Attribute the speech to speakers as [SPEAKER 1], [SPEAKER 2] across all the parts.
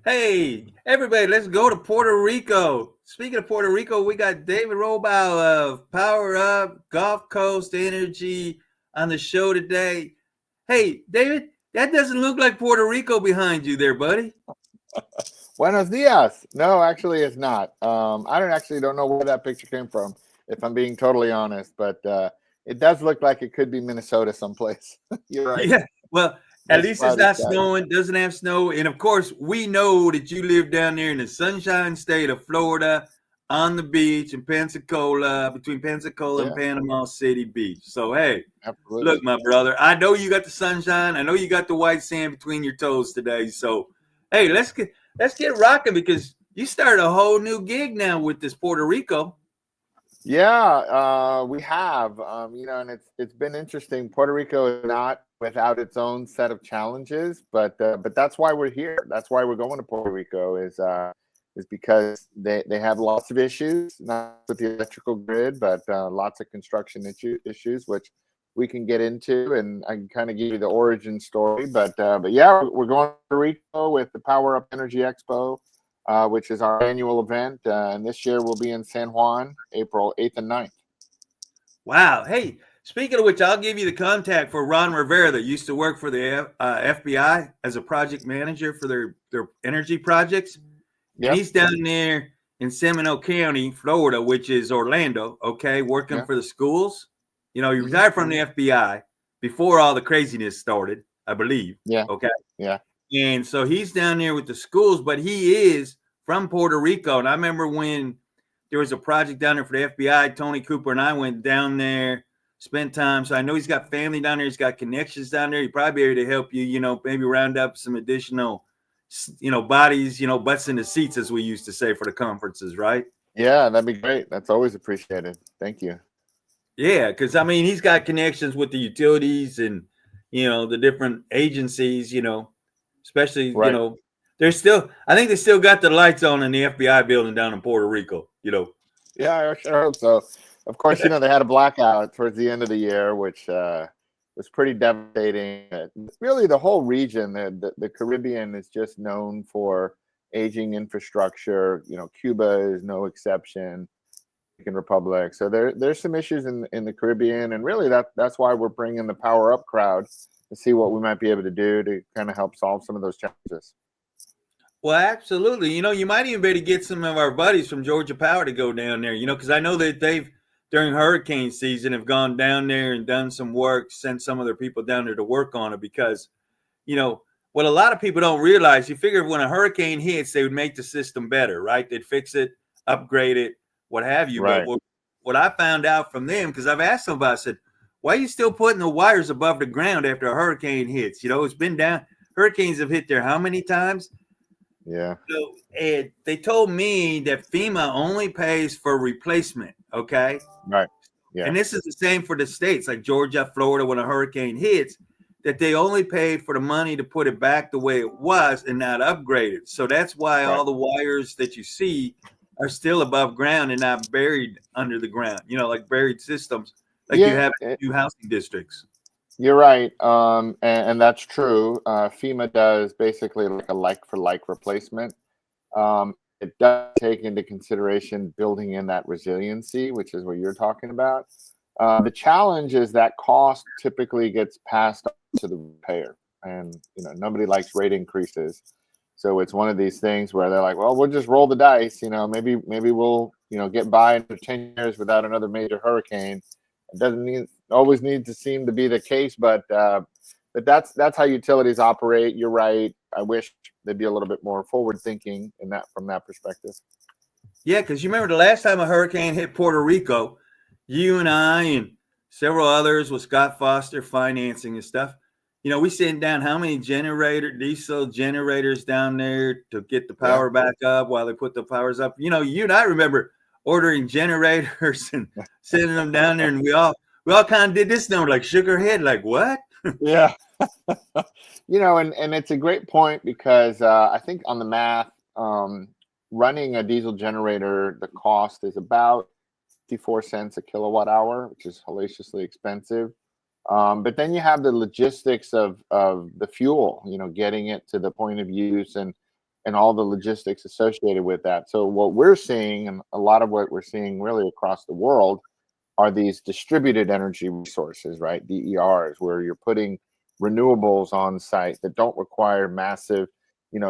[SPEAKER 1] Hey, everybody, let's go to Puerto Rico. Speaking of Puerto Rico, we got David Robow of Power Up Gulf Coast Energy on the show today. Hey, David, that doesn't look like Puerto Rico behind you there, buddy.
[SPEAKER 2] Buenos dias. No, actually, it's not. I don't know where that picture came from, if I'm being totally honest, but it does look like it could be Minnesota someplace. You're right.
[SPEAKER 1] Yeah, well, at least it's not snowing, doesn't have snow. And of course, we know that you live down there in the sunshine state of Florida on the beach in Pensacola, between Pensacola and Panama City Beach. So, hey,
[SPEAKER 2] absolutely.
[SPEAKER 1] Look, my brother, I know you got the sunshine. I know you got the white sand between your toes today. So, hey, let's get rocking because you started a whole new gig now with this Puerto Rico.
[SPEAKER 2] Yeah, we have, and it's been interesting. Puerto Rico is not without its own set of challenges, but that's why we're here. That's why we're going to Puerto Rico is because they have lots of issues, not with the electrical grid, but lots of construction issues, which we can get into, and I can kind of give you the origin story. But yeah, we're going to Puerto Rico with the Power Up Energy Expo, which is our annual event. And this year we'll be in San Juan, April 8th and 9th.
[SPEAKER 1] Wow. Hey, speaking of which, I'll give you the contact for Ron Rivera that used to work for the FBI as a project manager for their energy projects. Yep. And he's down there in Seminole County, Florida, which is Orlando, okay, working for the schools. You know, he retired from the FBI before all the craziness started, I believe.
[SPEAKER 2] Yeah.
[SPEAKER 1] Okay.
[SPEAKER 2] Yeah.
[SPEAKER 1] And so he's down there with the schools, but he is from Puerto Rico. And I remember when there was a project down there for the FBI, Tony Cooper and I went down there, spent time. So I know he's got family down there. He's got connections down there. He'd probably be able to help you, maybe round up some additional, bodies, butts in the seats, as we used to say for the conferences, right?
[SPEAKER 2] Yeah, that'd be great. That's always appreciated. Thank you.
[SPEAKER 1] Yeah, because, he's got connections with the utilities and, the different agencies, especially,
[SPEAKER 2] right.
[SPEAKER 1] I think they still got the lights on in the FBI building down in Puerto Rico,
[SPEAKER 2] Yeah, I sure hope so. Of course, they had a blackout towards the end of the year, which was pretty devastating. Really, the whole region, the Caribbean is just known for aging infrastructure. Cuba is no exception. Republic. So there's some issues in the Caribbean, and really that's why we're bringing the Power Up crowd to see what we might be able to do to kind of help solve some of those challenges.
[SPEAKER 1] Well, absolutely. You might even be able to get some of our buddies from Georgia Power to go down there, because I know that they've, during hurricane season, have gone down there and done some work, sent some of their people down there to work on it because, what a lot of people don't realize, you figure when a hurricane hits, they would make the system better, right? They'd fix it, upgrade it, what have you.
[SPEAKER 2] Right.
[SPEAKER 1] But what I found out from them, because I've asked them about, I said, why are you still putting the wires above the ground after a hurricane hits? It's been down. Hurricanes have hit there how many times?
[SPEAKER 2] Yeah.
[SPEAKER 1] So, and they told me that FEMA only pays for replacement. Okay.
[SPEAKER 2] Right. Yeah.
[SPEAKER 1] And this is the same for the states like Georgia, Florida, when a hurricane hits, that they only paid for the money to put it back the way it was and not upgrade it. So that's why all the wires that you see are still above ground and not buried under the ground, like buried systems. like you have new housing districts.
[SPEAKER 2] You're right, and that's true. FEMA does basically like a like-for-like replacement. It does take into consideration building in that resiliency, which is what you're talking about. The challenge is that cost typically gets passed on to the payer, and nobody likes rate increases. So it's one of these things where they're like, well, we'll just roll the dice. Maybe we'll get by in 10 years without another major hurricane. It doesn't always need to seem to be the case, but that's how utilities operate. You're right. I wish they'd be a little bit more forward thinking from that perspective.
[SPEAKER 1] Yeah, because you remember the last time a hurricane hit Puerto Rico, you and I and several others with Scott Foster financing and stuff. We sent down how many diesel generators down there to get the power back up while they put the powers up. You and I remember ordering generators and sending them down there, and we all kind of did this number, like shook our head, like what?
[SPEAKER 2] Yeah. And it's a great point because I think on the math, running a diesel generator, the cost is about 54 cents a kilowatt hour, which is hellaciously expensive. But then you have the logistics of the fuel, getting it to the point of use and all the logistics associated with that. So what we're seeing, and a lot of what we're seeing really across the world, are these distributed energy resources, right? DERs, where you're putting renewables on site that don't require massive,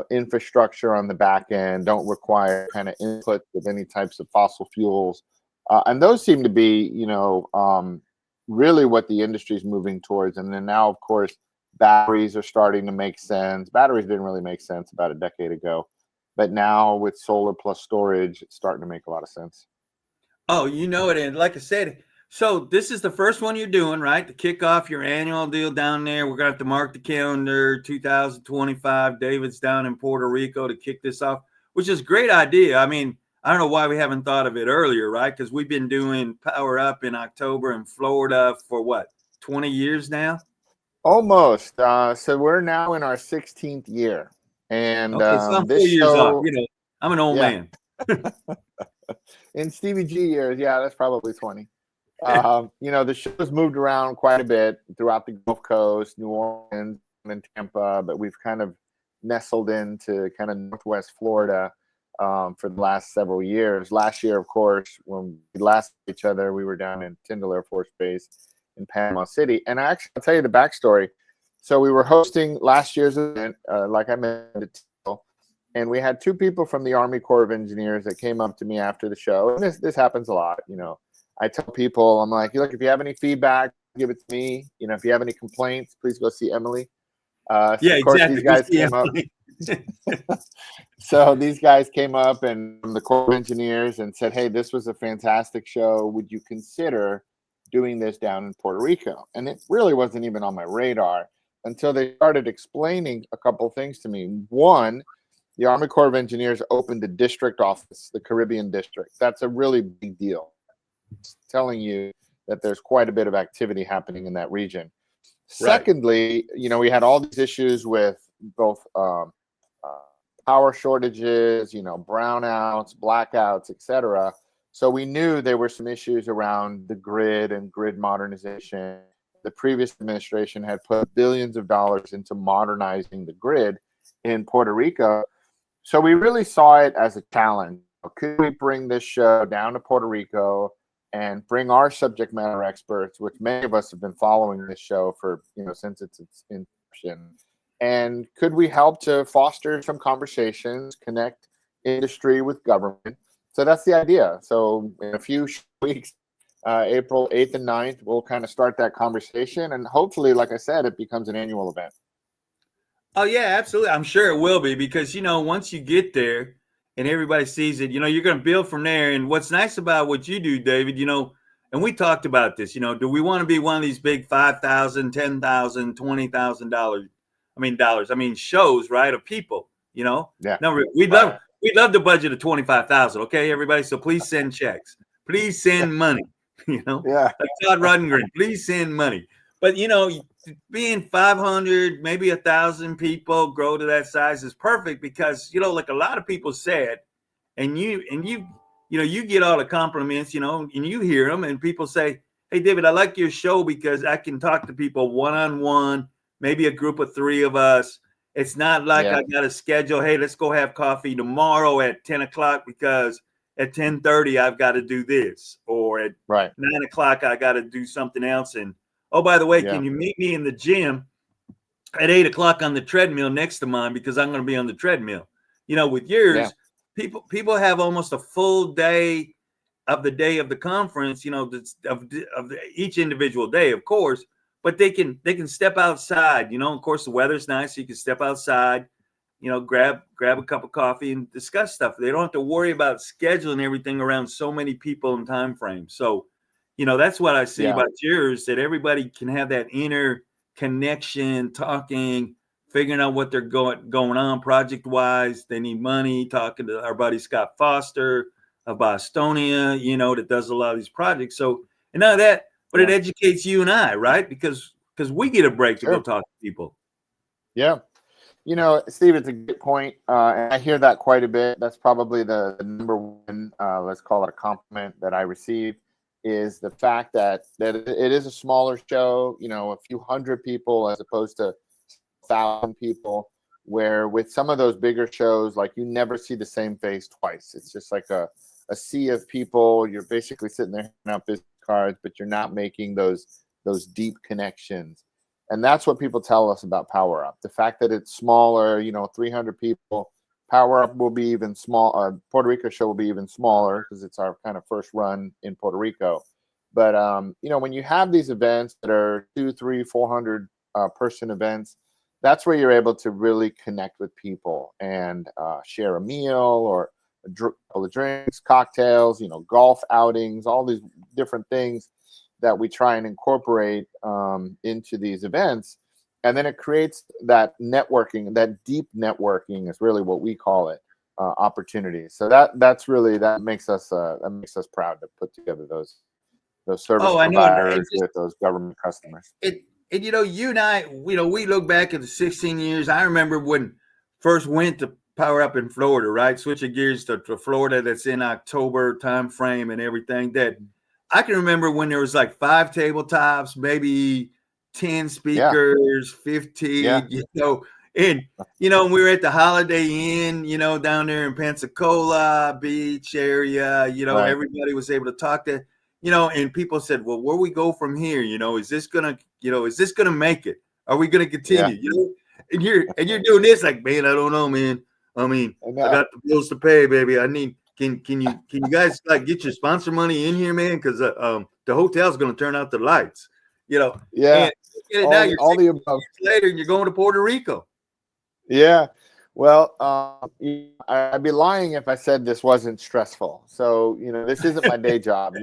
[SPEAKER 2] infrastructure on the back end, don't require kind of input with any types of fossil fuels. And those seem to be, really what the industry is moving towards. And then now, of course, batteries are starting to make sense. Batteries didn't really make sense about a decade ago, but now with solar plus storage, it's starting to make a lot of sense.
[SPEAKER 1] Oh, it. And like I said, so this is the first one you're doing, right? To kick off your annual deal down there. We're going to have to mark the calendar 2025. David's down in Puerto Rico to kick this off, which is a great idea. I mean, I don't know why we haven't thought of it earlier, right? Because we've been doing Power Up in October in Florida for 20 years now?
[SPEAKER 2] Almost. So we're now in our 16th year. And
[SPEAKER 1] okay, so I'm 4 years off. I'm an old man.
[SPEAKER 2] In Stevie G years, that's probably 20. The show's moved around quite a bit throughout the Gulf Coast, New Orleans, and Tampa, but we've kind of nestled into kind of Northwest Florida for the last several years. Last year, of course, when we last saw each other, we were down in Tyndall Air Force Base in Panama City. And I'll tell you the backstory. So we were hosting last year's event, like I mentioned, and we had two people from the Army Corps of Engineers that came up to me after the show. And this happens a lot. I tell people, I'm like, look, if you have any feedback, give it to me. If you have any complaints, please go see Emily. Of course,
[SPEAKER 1] exactly.
[SPEAKER 2] These guys came up. So these guys came up and from the Corps of Engineers and said, hey, this was a fantastic show. Would you consider doing this down in Puerto Rico? And it really wasn't even on my radar until they started explaining a couple of things to me. One, the Army Corps of Engineers opened a district office, the Caribbean district. That's a really big deal. It's telling you that there's quite a bit of activity happening in that region. Right. Secondly, we had all these issues with both power shortages, brownouts, blackouts, etc. So we knew there were some issues around the grid and grid modernization. The previous administration had put billions of dollars into modernizing the grid in Puerto Rico. So we really saw it as a challenge. Could we bring this show down to Puerto Rico and bring our subject matter experts, which many of us have been following this show for, since its inception? And could we help to foster some conversations, connect industry with government? So that's the idea. So in a few weeks, April 8th and 9th, we'll kind of start that conversation. And hopefully, like I said, it becomes an annual event.
[SPEAKER 1] Oh, yeah, absolutely. I'm sure it will be because, once you get there and everybody sees it, you're going to build from there. And what's nice about what you do, David, and we talked about this, do we want to be one of these big $5,000, $10,000, $20,000, shows, right, of people, Yeah. No, we'd love the budget of $25,000. Okay, everybody. So please send checks. Please send money, Yeah. Like Todd Rundgren, please send money. But, being 500, maybe 1,000 people grow to that size is perfect because, like a lot of people said, and you get all the compliments, and you hear them and people say, hey, David, I like your show because I can talk to people one-on-one, maybe a group of 3 of us. It's not like I got to schedule, hey, let's go have coffee tomorrow at 10 o'clock because at 10:30 I've got to do this, or at 9 o'clock I got to do something else. And, oh, by the way, can you meet me in the gym at 8 o'clock on the treadmill next to mine because I'm going to be on the treadmill? With yours, people have almost a full day of the conference, of each individual day, of course, but they can step outside, of course, the weather's nice. So you can step outside, grab a cup of coffee and discuss stuff. They don't have to worry about scheduling everything around so many people and time frames. So, that's what I see about yours, that everybody can have that inner connection, talking, figuring out what they're going on project wise. They need money, talking to our buddy Scott Foster of Bostonia, that does a lot of these projects. So, and none of that, but it educates you and I, right? Because we get a break to go talk to people.
[SPEAKER 2] Yeah. Steve, it's a good point. And I hear that quite a bit. That's probably the number one, let's call it a compliment that I receive, is the fact that it is a smaller show, a few hundred people as opposed to 1,000 people, where with some of those bigger shows, like, you never see the same face twice. It's just like a sea of people. You're basically sitting there handing out business cards, but you're not making those deep connections. And that's what people tell us about Power Up. The fact that it's smaller, 300 people, Power Up will be even small. Puerto Rico show will be even smaller because it's our kind of first run in Puerto Rico. But, when you have these events that are 200, 300, 400 person events, that's where you're able to really connect with people and share a meal or a couple of drinks, cocktails, golf outings, all these different things that we try and incorporate into these events. And then it creates that networking, that deep networking is really what we call it, opportunities. So that makes us proud to put together those service providers with those government customers.
[SPEAKER 1] And you and I, we look back at the 16 years. I remember when first went to Power Up in Florida, right? Switching gears to Florida, that's in October time frame and everything. That I can remember when there was like 5 tabletops, maybe 10 speakers, 15, and we were at the Holiday Inn, down there in Pensacola Beach area. Everybody was able to talk to. And people said, well, where we go from here? Is this gonna make it? Are we gonna continue? And you're doing this like, man, I don't know, man. I mean, I got the bills to pay, baby. I need, can you guys like get your sponsor money in here, man? Because the hotel's gonna turn out the lights, And now you're all the above later, and you're going to Puerto Rico.
[SPEAKER 2] Yeah. Well, I'd be lying if I said this wasn't stressful. So, this isn't my day job.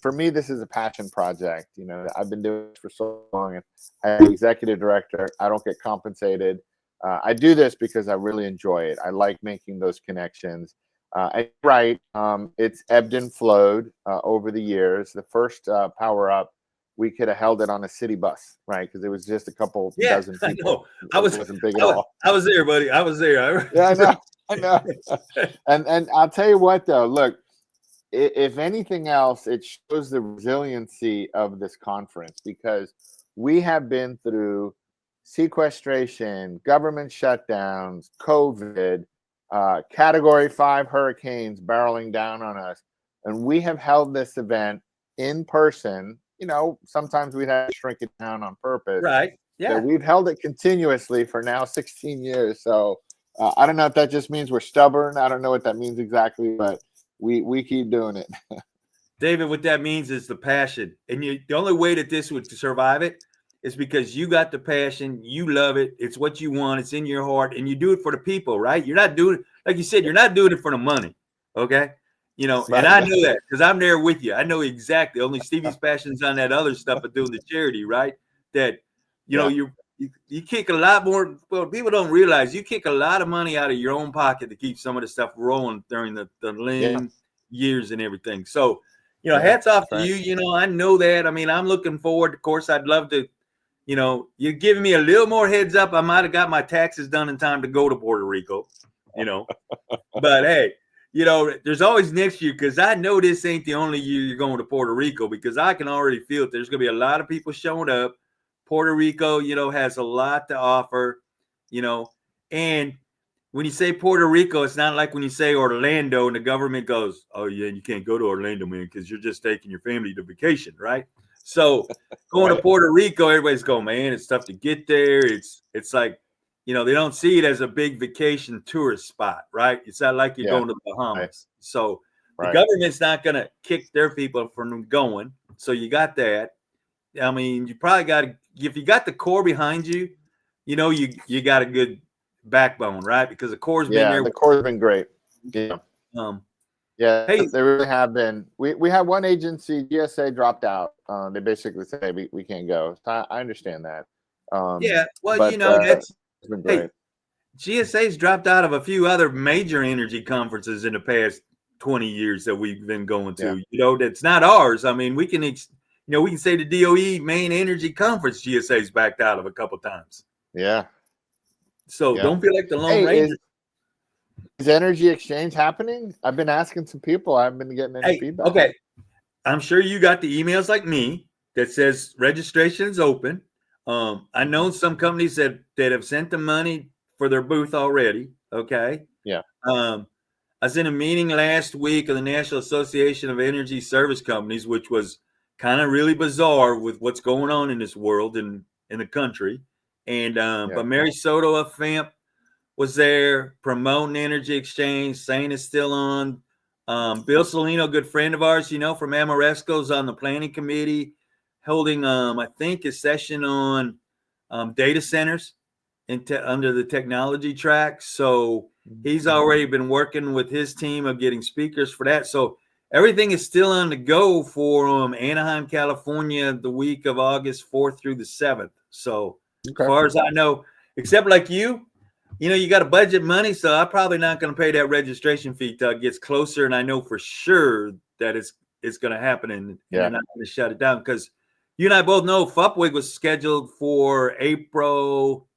[SPEAKER 2] For me, this is a passion project. I've been doing this for so long. I'm the executive director. I don't get compensated. I do this because I really enjoy it. I like making those connections. It's ebbed and flowed over the years. The first Power Up, we could have held it on a city bus, right? Because it was just a couple dozen people.
[SPEAKER 1] I wasn't big at all. I was there, buddy. I was there.
[SPEAKER 2] I know. And I'll tell you what, though. Look, if anything else, it shows the resiliency of this conference, because we have been through sequestration, government shutdowns, COVID, Category 5 hurricanes barreling down on us, and we have held this event in person. Sometimes we'd have to shrink it down on purpose.
[SPEAKER 1] Right. Yeah.
[SPEAKER 2] So we've held it continuously for now 16 years. So I don't know if that just means we're stubborn. I don't know what that means exactly, but we keep doing it.
[SPEAKER 1] David, what that means is the passion. And the only way that this would survive it is because you got the passion. You love it. It's what you want. It's in your heart. And you do it for the people, right? You're not doing it, like you said, you're not doing it for the money. Okay. And I know that because I'm there with you. I know exactly. Only Stevie's passion's on that other stuff of doing the charity, right? That, you kick a lot more. Well, people don't realize you kick a lot of money out of your own pocket to keep some of the stuff rolling during the lean years and everything. So, hats off to you. I know that. I mean, I'm looking forward. Of course, I'd love to, you're giving me a little more heads up. I might have got my taxes done in time to go to Puerto Rico, but hey, there's always next year, because I know this ain't the only year you're going to Puerto Rico, because I can already feel it. There's going to be a lot of people showing up. Puerto Rico, has a lot to offer, and when you say Puerto Rico, it's not like when you say Orlando and the government goes, oh, yeah, you can't go to Orlando, man, because you're just taking your family to vacation, right? So going to Puerto Rico, everybody's going, man, it's tough to get there. It's like, they don't see it as a big vacation tourist spot, right? It's not like you're going to the Bahamas. Right. So the government's not going to kick their people from going. So you got that. I mean, you probably got to, if you got the core behind you, you got a good backbone, right? Because the core's been there.
[SPEAKER 2] The core's been great. Yeah. Hey, they really have been. We had one agency, GSA, dropped out. They basically said we can't go. So I understand that.
[SPEAKER 1] Well, that's been great. Hey, GSA's dropped out of a few other major energy conferences in the past 20 years that we've been going to. That's not ours. I mean, we can say the DOE main energy conference GSA's backed out of a couple times.
[SPEAKER 2] Yeah.
[SPEAKER 1] So don't feel like the Lone Ranger.
[SPEAKER 2] Is energy exchange happening? I've been asking some people. I haven't been getting any feedback.
[SPEAKER 1] Okay. I'm sure you got the emails like me that says registration is open. I know some companies that have sent the money for their booth already. Okay.
[SPEAKER 2] Yeah.
[SPEAKER 1] I was in a meeting last week of the National Association of Energy Service Companies, which was kind of really bizarre with what's going on in this world and in the country. And but Mary Soto of FEMP was there promoting energy exchange, saying it's still on. Bill Salino, good friend of ours, from Amoresco's on the planning committee, holding I think a session on data centers under the technology track. So he's already been working with his team of getting speakers for that. So everything is still on the go for Anaheim, California, the week of August 4th through the 7th. So as far as I know, except like you got to budget money. So I'm probably not going to pay that registration fee till it gets closer. And I know for sure that it's going to happen and they're not going to shut it down, because you and I both know FUPWIG was scheduled for April.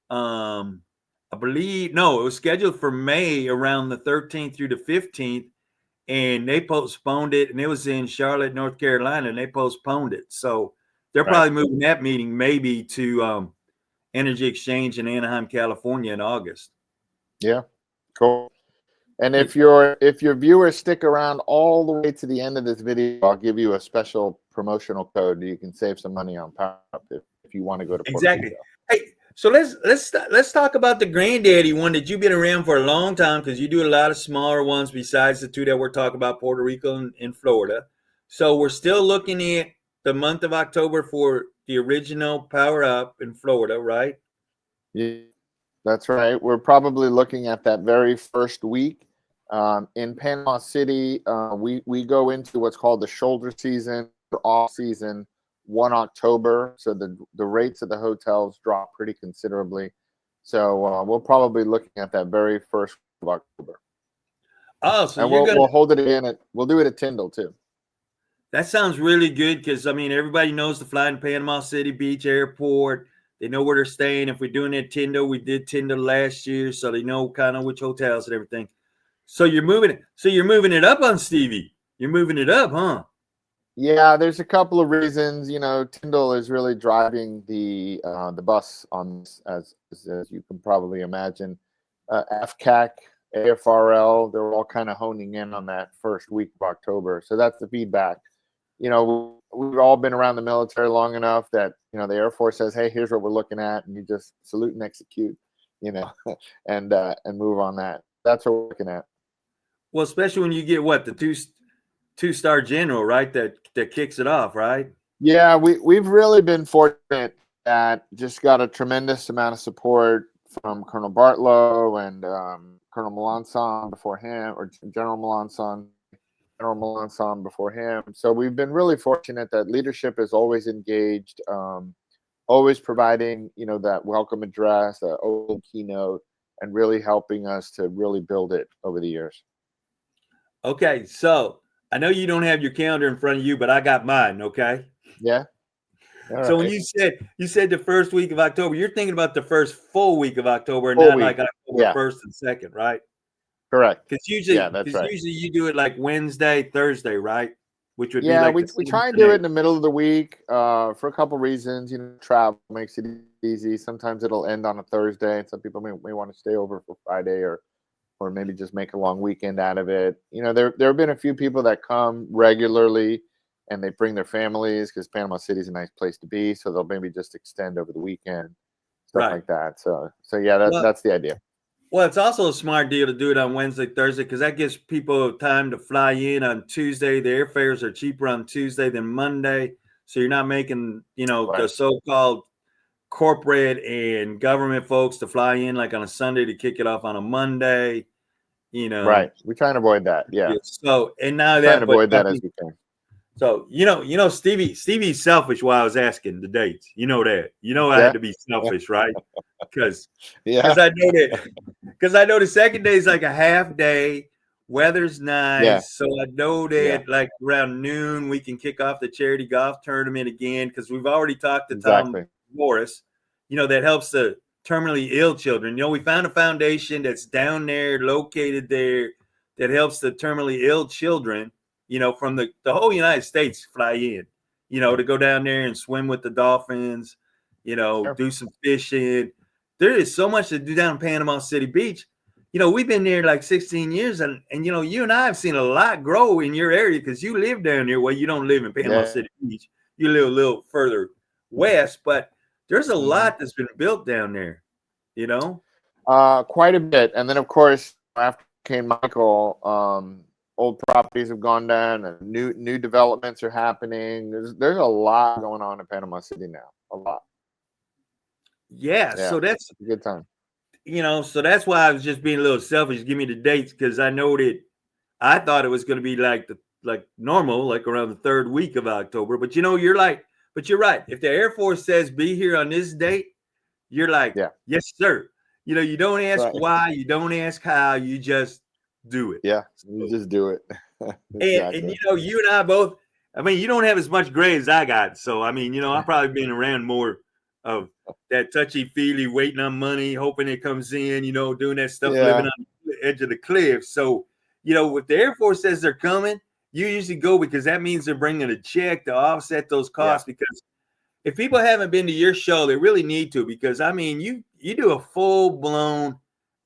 [SPEAKER 1] I believe, no, it was scheduled for May around the 13th through the 15th. And they postponed it, and it was in Charlotte, North Carolina, and they postponed it. So they're probably moving that meeting maybe to Energy Exchange in Anaheim, California in August.
[SPEAKER 2] Yeah, cool. And if your viewers stick around all the way to the end of this video, I'll give you a special promotional code. You can save some money on Power Up if you want to go to Puerto Rico.
[SPEAKER 1] Hey, so let's talk about the granddaddy one that you've been around for a long time, because you do a lot of smaller ones besides the two that we're talking about, Puerto Rico and Florida. So we're still looking at the month of October for the original Power Up in Florida, right?
[SPEAKER 2] Yeah, that's right. We're probably looking at that very first week. In Panama City, we go into what's called the shoulder season, or off season, 1 October. So the rates of the hotels drop pretty considerably. So we'll probably be looking at that very first of October.
[SPEAKER 1] Oh, so
[SPEAKER 2] and we'll hold it again. We'll do it at Tyndall too.
[SPEAKER 1] That sounds really good, because, I mean, everybody knows the fly in Panama City Beach Airport. They know where they're staying. If we're doing it at Tyndall, we did Tyndall last year, so they know kind of which hotels and everything. So you're moving it. So you're moving it up on Stevie. You're moving it up, huh?
[SPEAKER 2] Yeah, there's a couple of reasons. Tyndall is really driving the bus on this, as you can probably imagine. FCAC, AFRL, they're all kind of honing in on that first week of October. So that's the feedback. We've all been around the military long enough that, the Air Force says, hey, here's what we're looking at. And you just salute and execute, and move on that. That's what we're looking at.
[SPEAKER 1] Well, especially when you get the two-star general, right? That kicks it off, right?
[SPEAKER 2] Yeah, we've really been fortunate that just got a tremendous amount of support from Colonel Bartlow and Colonel Melanson before him, or General Melanson before him. So we've been really fortunate that leadership is always engaged, always providing, that welcome address, the open keynote, and really helping us to really build it over the years.
[SPEAKER 1] Okay, so I know you don't have your calendar in front of you, but I got mine, okay?
[SPEAKER 2] Yeah.
[SPEAKER 1] So when you said the first week of October, you're thinking about the first full week of October, and not like October 1st and 2nd, right?
[SPEAKER 2] Correct.
[SPEAKER 1] Because usually,
[SPEAKER 2] Yeah, that's right.
[SPEAKER 1] usually you do it like Wednesday, Thursday, right? Which would be
[SPEAKER 2] Yeah,
[SPEAKER 1] like
[SPEAKER 2] we try and do it in the middle of the week for a couple reasons. You know, travel makes it easy. Sometimes it'll end on a Thursday. Some people may want to stay over for Friday or maybe just make a long weekend out of it. You know, there have been a few people that come regularly and they bring their families because Panama City is a nice place to be. So they'll maybe just extend over the weekend, stuff
[SPEAKER 1] Right.
[SPEAKER 2] like that. So yeah, that's the idea.
[SPEAKER 1] Well, it's also a smart deal to do it on Wednesday, Thursday, because that gives people time to fly in on Tuesday. The airfares are cheaper on Tuesday than Monday. So you're not making, you know,
[SPEAKER 2] Right.
[SPEAKER 1] the so-called corporate and government folks to fly in like on a Sunday to kick it off on a Monday, you know.
[SPEAKER 2] Right. We try and avoid that. Yeah.
[SPEAKER 1] So, and now
[SPEAKER 2] Try and
[SPEAKER 1] that, but
[SPEAKER 2] avoid that as we can.
[SPEAKER 1] so, Stevie's selfish while I was asking the dates. You know that. You know I had to be selfish, right? Because I know the second day is like a half day. Weather's nice.
[SPEAKER 2] Yeah.
[SPEAKER 1] So I know that like around noon we can kick off the charity golf tournament again because we've already talked to Tom Morris, you know, that helps the terminally ill children. You know, we found a foundation that's down there, located there, that helps the terminally ill children, you know, from the whole United States fly in, you know, to go down there and swim with the dolphins, you know, do some fishing. There is so much to do down in Panama City Beach. You know, we've been there like 16 years and you know, you and I have seen a lot grow in your area because you live down there. Well, you don't live in Panama City Beach. You live a little further west, but there's a lot that's been built down there, you know?
[SPEAKER 2] Quite a bit. And then, of course, after Hurricane Michael, old properties have gone down and new developments are happening. There's a lot going on in Panama City now. A lot.
[SPEAKER 1] Yeah, so that's
[SPEAKER 2] a good time.
[SPEAKER 1] You know, so that's why I was just being a little selfish. Give me the dates because I know that I thought it was going to be like normal, like around the third week of October. But you know, you're right. If the Air Force says be here on this date, you're like, yes, sir. You know, you don't ask why, you don't ask how, you just do it.
[SPEAKER 2] Yeah, you just do it.
[SPEAKER 1] Exactly. And you know, you and I both. I mean, you don't have as much gray as I got, so I mean, you know, I've probably been around more of that touchy-feely, waiting on money, hoping it comes in, you know, doing that stuff, living on the edge of the cliff. So, you know, if the Air Force says they're coming, you usually go because that means they're bringing a check to offset those costs. Because if people haven't been to your show, they really need to. Because I mean, you do a full-blown,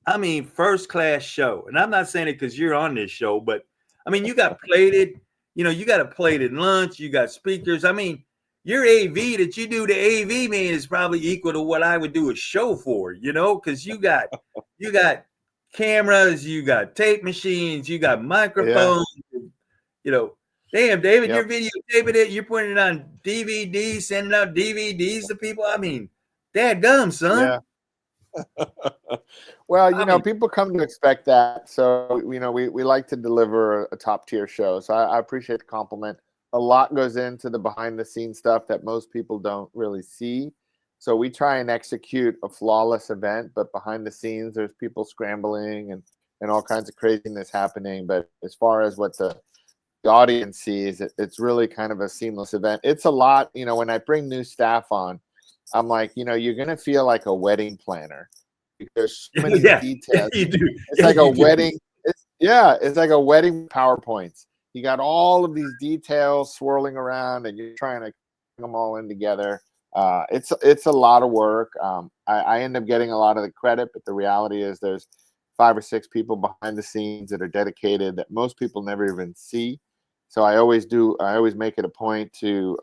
[SPEAKER 1] I mean, first-class show, and I'm not saying it because you're on this show, but I mean, you got plated, you know, you got a plated lunch, you got speakers. I mean, your AV that you do, the AV man, is probably equal to what I would do a show for, you know, because you got cameras, you got tape machines, you got microphones, you know. Damn, David, you're videotaping it, you're putting it on DVD, sending out DVDs to people. I mean, dadgum, son.
[SPEAKER 2] Well, you know, people come to expect that. So, you know, we like to deliver a top tier show. So I appreciate the compliment. A lot goes into the behind the scenes stuff that most people don't really see. So we try and execute a flawless event, but behind the scenes, there's people scrambling and all kinds of craziness happening. But as far as what the audience sees, it's really kind of a seamless event. It's a lot, you know, when I bring new staff on, I'm like, you know, you're going to feel like a wedding planner. There's so many details.
[SPEAKER 1] You do.
[SPEAKER 2] It's like a wedding. It's like a wedding PowerPoints. You got all of these details swirling around, and you're trying to bring them all in together. It's a lot of work. I end up getting a lot of the credit, but the reality is there's 5 or 6 people behind the scenes that are dedicated that most people never even see. So I always make it a point to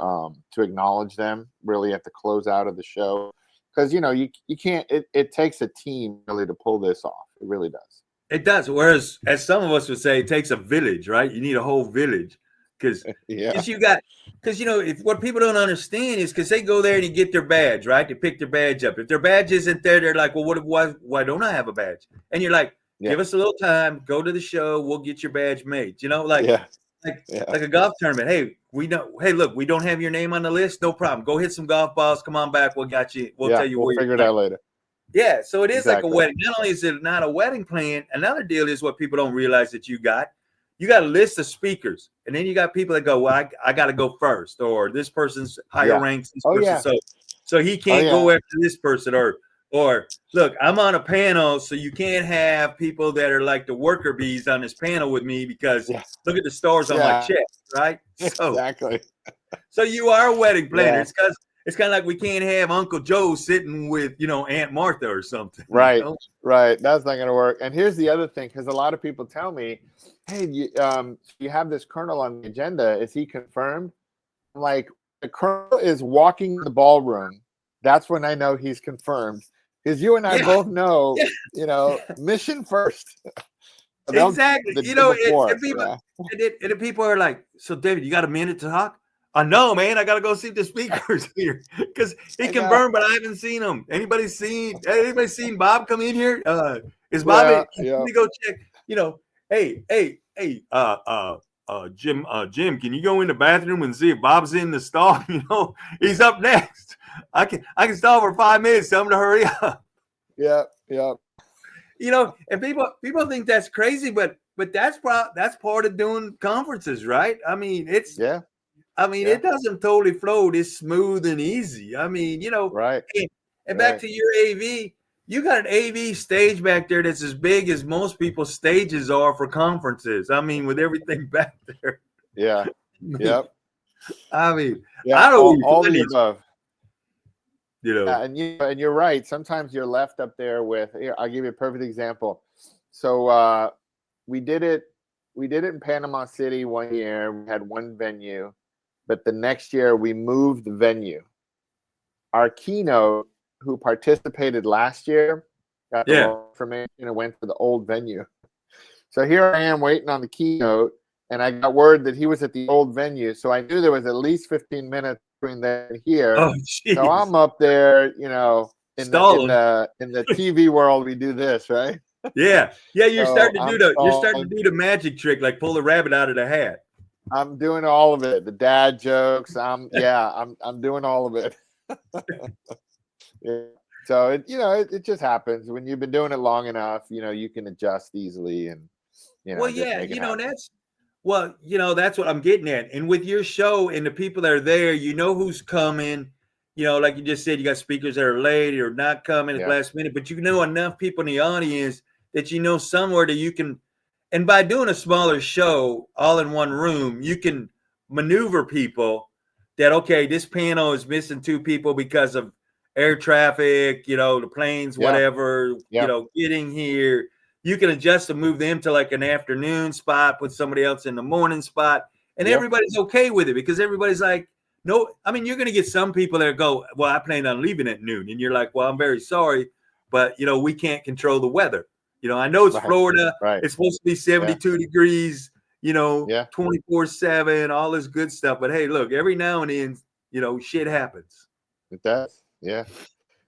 [SPEAKER 2] acknowledge them really at the closeout of the show. Because, you know, you can't, it takes a team really to pull this off. It really does.
[SPEAKER 1] It does. Whereas, as some of us would say, it takes a village, right? You need a whole village. Because you know, if what people don't understand is because they go there and you get their badge, right? They pick their badge up. If their badge isn't there, they're like, well, why don't I have a badge? And you're like, give us a little time, go to the show, we'll get your badge made. You know, like a golf tournament. Hey, look, we don't have your name on the list. No problem. Go hit some golf balls. Come on back. We'll got you. We'll tell you where you're
[SPEAKER 2] figure it out later.
[SPEAKER 1] Yeah. So it is like a wedding. Not only is it not a wedding plan, another deal is what people don't realize that you got a list of speakers. And then you got people that go, well, I got to go first, or this person's higher ranked. This person, so he can't go after this person, or Or look, I'm on a panel, so you can't have people that are like the worker bees on this panel with me because look at the stars on my chest, right?
[SPEAKER 2] Exactly.
[SPEAKER 1] So you are a wedding planner.
[SPEAKER 2] Yeah.
[SPEAKER 1] It's kind of like we can't have Uncle Joe sitting with, Aunt Martha or something.
[SPEAKER 2] Right. Right. That's not going to work. And here's the other thing, because a lot of people tell me, hey, you have this colonel on the agenda. Is he confirmed? I'm like, the colonel is walking the ballroom. That's when I know he's confirmed. Because you and I both know, mission first.
[SPEAKER 1] Exactly. And people are like, so David, you got a minute to talk? I know, man. I got to go see if the speaker's here because he confirmed, but I haven't seen him. Anybody seen Bob come in here? Is Bob? Let me go check. Hey, Jim, can you go in the bathroom and see if Bob's in the stall? He's up next. I can stall for 5 minutes. Tell him to hurry up.
[SPEAKER 2] Yeah.
[SPEAKER 1] And people think that's crazy, but that's part of doing conferences, right? I mean, it doesn't totally flow this smooth and easy. I mean,
[SPEAKER 2] right.
[SPEAKER 1] And back to your AV, you got an AV stage back there that's as big as most people's stages are for conferences. I mean, with everything back there.
[SPEAKER 2] Yeah. Yep.
[SPEAKER 1] I mean,
[SPEAKER 2] I don't all the above.
[SPEAKER 1] And
[SPEAKER 2] you're right. Sometimes you're left up there with. Here, I'll give you a perfect example. So we did it in Panama City one year. We had one venue, but the next year we moved the venue. Our keynote, who participated last year, got the wrong information and went to the old venue. So here I am waiting on the keynote, and I got word that he was at the old venue. So I knew there was at least 15 minutes between there and here.
[SPEAKER 1] Oh,
[SPEAKER 2] so I'm up there, in the TV world, we do this, right?
[SPEAKER 1] Yeah. You're starting to do the magic trick, like pull the rabbit out of the hat.
[SPEAKER 2] I'm doing all of it. The dad jokes. I'm doing all of it. So it just happens when you've been doing it long enough. You can adjust easily, and
[SPEAKER 1] that's what I'm getting at. And with your show and the people that are there, who's coming. Like you just said, you got speakers that are late or not coming at the last minute, but you know enough people in the audience that somewhere that you can. And by doing a smaller show all in one room, you can maneuver people that, okay, this panel is missing 2 people because of air traffic, the planes, whatever, getting here. You can adjust and move them to like an afternoon spot, put somebody else in the morning spot. And everybody's okay with it because everybody's like, no, I mean, you're going to get some people that go, well, I plan on leaving at noon. And you're like, well, I'm very sorry, but, we can't control the weather. I know it's Florida. Right. It's supposed to be 72 degrees, 24/7, all this good stuff. But hey, look, every now and then, shit happens.
[SPEAKER 2] It does. Yeah.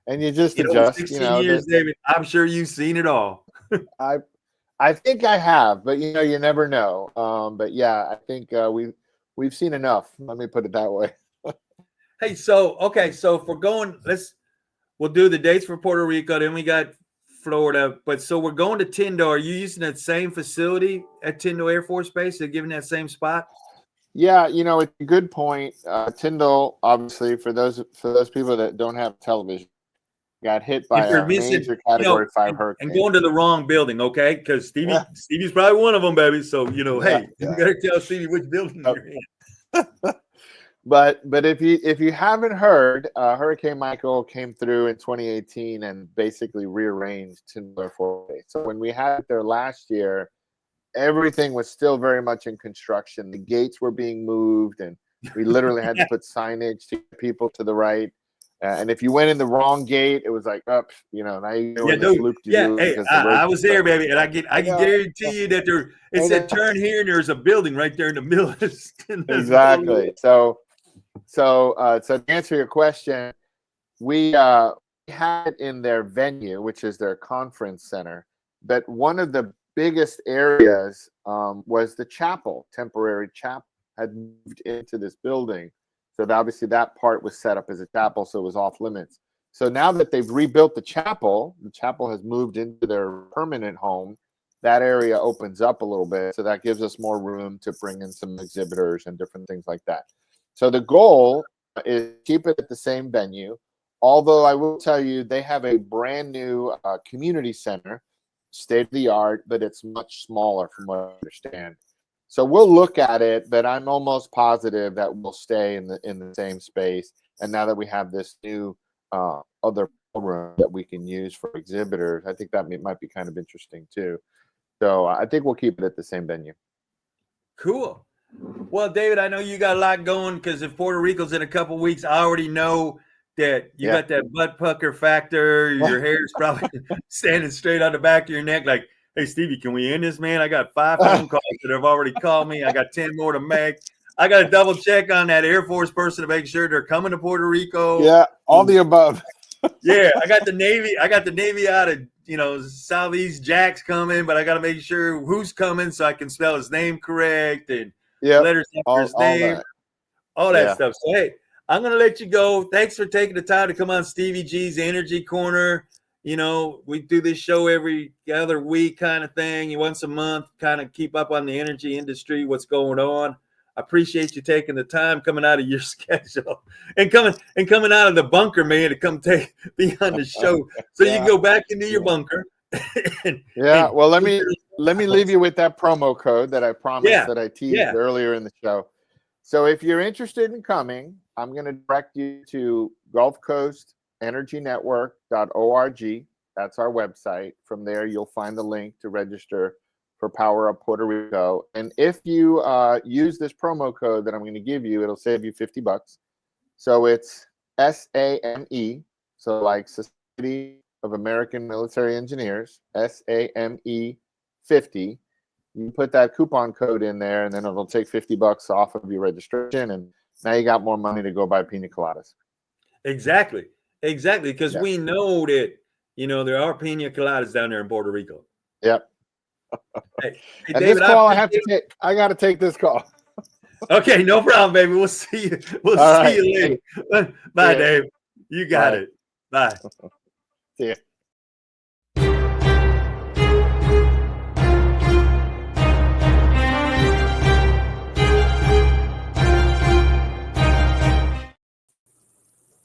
[SPEAKER 2] And you just adjust.
[SPEAKER 1] 16 years, David, I'm sure you've seen it all.
[SPEAKER 2] I think I have, but you never know. But yeah, I think we've seen enough. Let me put it that way.
[SPEAKER 1] Hey, so if we're going, we'll do the dates for Puerto Rico, then we got Florida, but so we're going to Tyndall. Are you using that same facility at Tyndall Air Force Base? They're giving that same spot?
[SPEAKER 2] Yeah, it's a good point. Tyndall, obviously, for those people that don't have television, got hit by a major Category 5 hurricane.
[SPEAKER 1] And going to the wrong building, okay? Because Stevie's probably one of them, baby. So, hey, you better tell Stevie which building you're in.
[SPEAKER 2] But if you haven't heard, Hurricane Michael came through in 2018 and basically rearranged Tyndall Air Force Base. So when we had it there last year, everything was still very much in construction. The gates were being moved, and we literally had to put signage to get people to the right. And if you went in the wrong gate, it was like, now you're
[SPEAKER 1] Hey, I was there, baby, and I can guarantee you that it said turn here, and there's a building right there in the middle.
[SPEAKER 2] Exactly. So to answer your question, we had it in their venue, which is their conference center. But one of the biggest areas was the chapel. Temporary chapel had moved into this building. So obviously that part was set up as a chapel, so it was off limits. So now that they've rebuilt the chapel has moved into their permanent home. That area opens up a little bit. So that gives us more room to bring in some exhibitors and different things like that. So the goal is keep it at the same venue. Although I will tell you, they have a brand new community center, state of the art, but it's much smaller from what I understand. So we'll look at it, but I'm almost positive that we'll stay in the same space. And now that we have this new other room that we can use for exhibitors, I think that might be kind of interesting too. So I think we'll keep it at the same venue.
[SPEAKER 1] Cool. Well, David, I know you got a lot going because if Puerto Rico's in a couple of weeks, I already know that you got that butt pucker factor. Your hair's probably standing straight on the back of your neck. Like, hey, Stevie, can we end this, man? I got 5 phone calls that have already called me. I got 10 more to make. I got to double check on that Air Force person to make sure they're coming to Puerto Rico.
[SPEAKER 2] Yeah, all the above.
[SPEAKER 1] Yeah, I got the Navy out of, Southeast Jack's coming, but I got to make sure who's coming so I can spell his name correct and letters after his name, all that stuff. So, hey, I'm going to let you go. Thanks for taking the time to come on Stevie G's Energy Corner. We do this show every other week kind of thing, once a month, kind of keep up on the energy industry, what's going on. I appreciate you taking the time coming out of your schedule and coming out of the bunker, man, to come be on the show. So you can go back into your bunker.
[SPEAKER 2] Well, let me leave you with that promo code that I promised that I teased earlier in the show. So if you're interested in coming, I'm going to direct you to Gulf Coast Energy Network.org. That's our website. From there, you'll find the link to register for Power Up Puerto Rico. And if you use this promo code that I'm going to give you, it'll save you $50. So it's SAME, so like Society of American Military Engineers, SAME 50. You put that coupon code in there, and then it'll take $50 off of your registration, and now you got more money to go buy pina coladas.
[SPEAKER 1] Exactly, because we know that there are pina coladas down there in Puerto Rico.
[SPEAKER 2] Yep.
[SPEAKER 1] Hey,
[SPEAKER 2] and David, this call I have to take. I got to take this call.
[SPEAKER 1] Okay, no problem, baby. We'll see you. We'll see you later. Bye, Dave. You got it. Bye.
[SPEAKER 2] See ya.